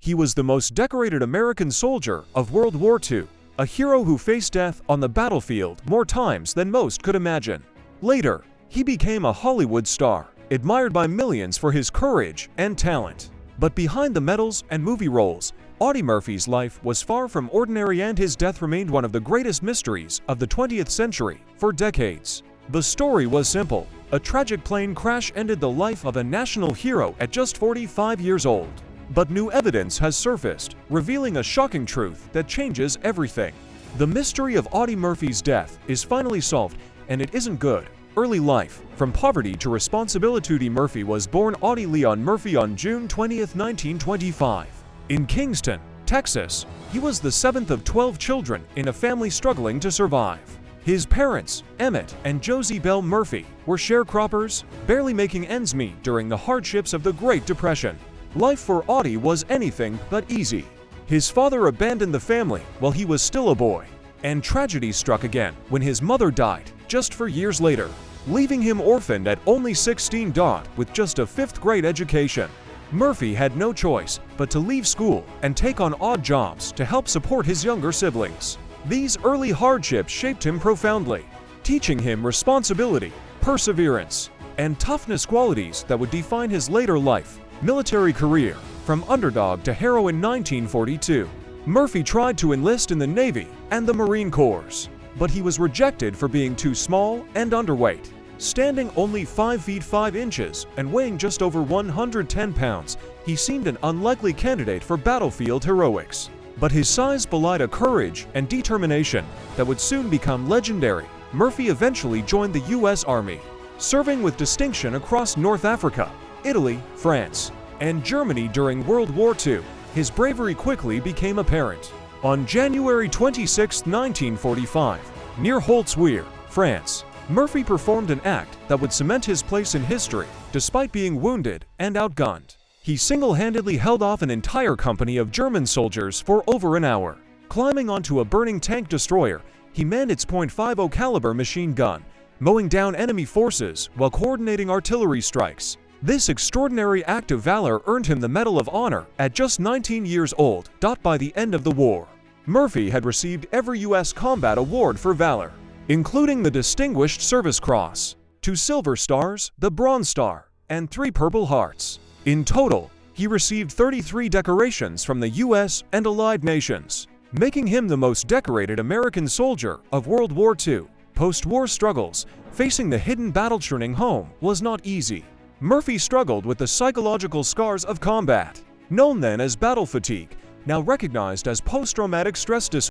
He was the most decorated American soldier of World War II, a hero who faced death on the battlefield more times than most could imagine. Later, he became a Hollywood star, admired by millions for his courage and talent. But behind the medals and movie roles, Audie Murphy's life was far from ordinary, and his death remained one of the greatest mysteries of the 20th century for decades. The story was simple. A tragic plane crash ended the life of a national hero at just 45 years old. But new evidence has surfaced, revealing a shocking truth that changes everything. The mystery of Audie Murphy's death is finally solved, and it isn't good. Early life. From poverty to responsibility. Audie Murphy was born Audie Leon Murphy on June 20, 1925. In Kingston, Texas. He was the seventh of 12 children in a family struggling to survive. His parents, Emmett and Josie Bell Murphy, were sharecroppers, barely making ends meet during the hardships of the Great Depression. Life for Audie was anything but easy. His father abandoned the family while he was still a boy, and tragedy struck again when his mother died just 4 years later, leaving him orphaned at only 16. With just a 5th grade education, Murphy had no choice but to leave school and take on odd jobs to help support his younger siblings. These early hardships shaped him profoundly, teaching him responsibility, perseverance, and toughness, qualities that would define his later life. Military career. From underdog to hero. In 1942, Murphy tried to enlist in the Navy and the Marine Corps, but he was rejected for being too small and underweight. Standing only 5 feet 5 inches and weighing just over 110 pounds, he seemed an unlikely candidate for battlefield heroics. But his size belied a courage and determination that would soon become legendary. Murphy eventually joined the U.S. Army, serving with distinction across North Africa, Italy, France, and Germany during World War II. His bravery quickly became apparent. On January 26, 1945, near Holtzwihr, France, Murphy performed an act that would cement his place in history. Despite being wounded and outgunned, he single-handedly held off an entire company of German soldiers for over an hour. Climbing onto a burning tank destroyer, he manned its .50 caliber machine gun, mowing down enemy forces while coordinating artillery strikes. This extraordinary act of valor earned him the Medal of Honor at just 19 years old. By the end of the war, Murphy had received every U.S. combat award for valor, including the Distinguished Service Cross, 2 Silver Stars, the Bronze Star, and 3 Purple Hearts. In total, he received 33 decorations from the U.S. and allied nations, making him the most decorated American soldier of World War II. Post-war struggles. Facing the hidden battle-churning home was not easy. Murphy struggled with the psychological scars of combat, known then as battle fatigue, now recognized as post-traumatic stress disorder.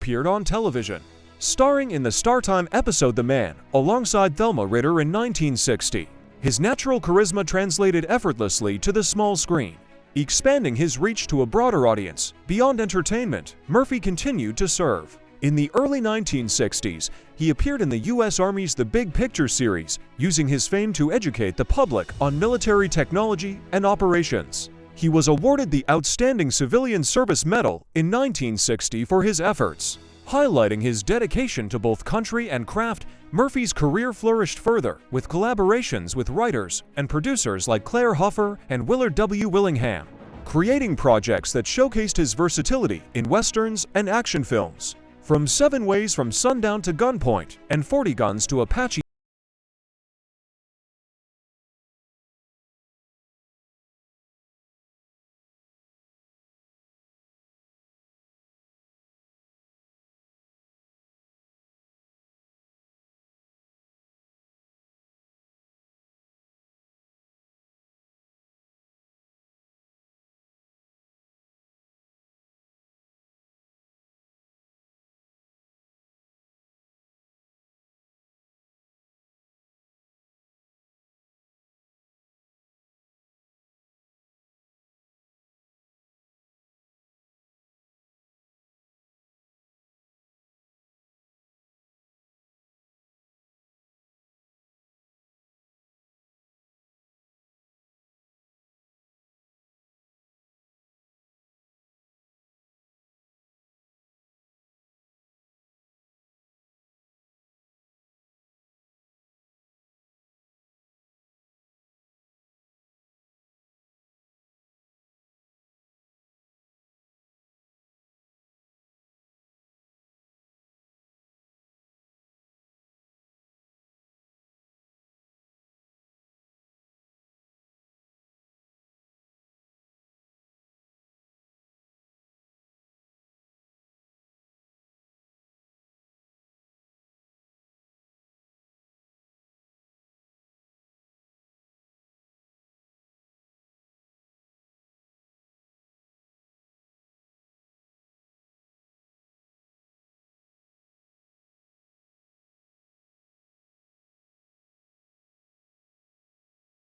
Appeared on television, starring in the Startime episode The Man, alongside Thelma Ritter in 1960. His natural charisma translated effortlessly to the small screen, expanding his reach to a broader audience. Beyond entertainment, Murphy continued to serve. In the early 1960s, he appeared in the U.S. Army's The Big Picture series, using his fame to educate the public on military technology and operations. He was awarded the Outstanding Civilian Service Medal in 1960 for his efforts. Highlighting his dedication to both country and craft, Murphy's career flourished further with collaborations with writers and producers like Claire Hoffer and Willard W. Willingham, creating projects that showcased his versatility in westerns and action films. From 7 Ways from Sundown to Gunpoint and 40 Guns to Apache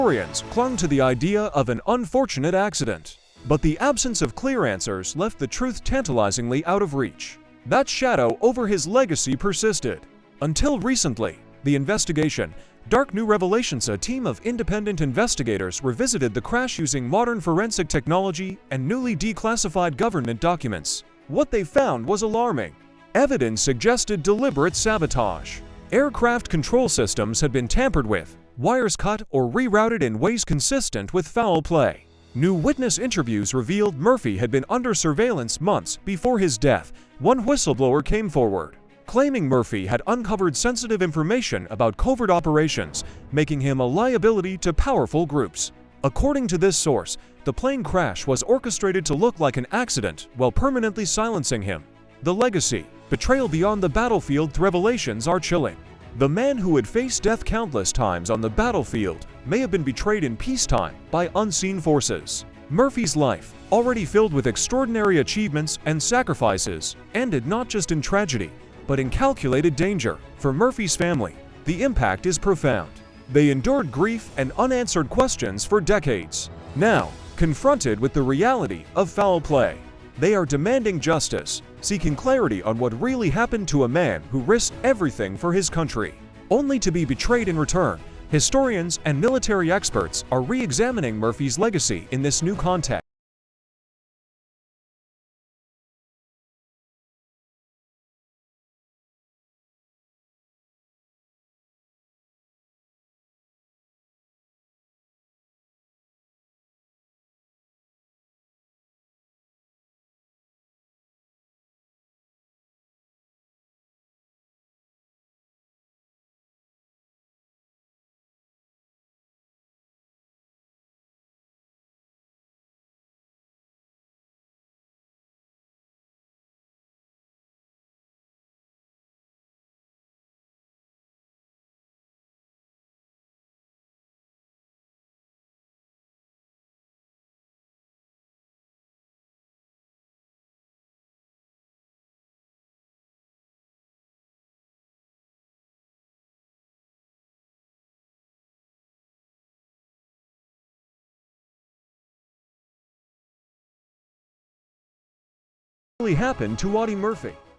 historians clung to the idea of an unfortunate accident, but the absence of clear answers left the truth tantalizingly out of reach. That shadow over his legacy persisted. Until recently, the investigation, Dark New Revelations, a team of independent investigators revisited the crash using modern forensic technology and newly declassified government documents. What they found was alarming. Evidence suggested deliberate sabotage. Aircraft control systems had been tampered with, wires cut or rerouted in ways consistent with foul play. New witness interviews revealed Murphy had been under surveillance months before his death. One whistleblower came forward, claiming Murphy had uncovered sensitive information about covert operations, making him a liability to powerful groups. According to this source, the plane crash was orchestrated to look like an accident while permanently silencing him. The legacy, betrayal beyond the battlefield revelations are chilling. The man who had faced death countless times on the battlefield may have been betrayed in peacetime by unseen forces. Murphy's life, already filled with extraordinary achievements and sacrifices, ended not just in tragedy, but in calculated danger. For Murphy's family, the impact is profound. They endured grief and unanswered questions for decades. Now, confronted with the reality of foul play, they are demanding justice, seeking clarity on what really happened to a man who risked everything for his country, only to be betrayed in return. Historians and military experts are re-examining Murphy's legacy in this new context. happened to Audie Murphy?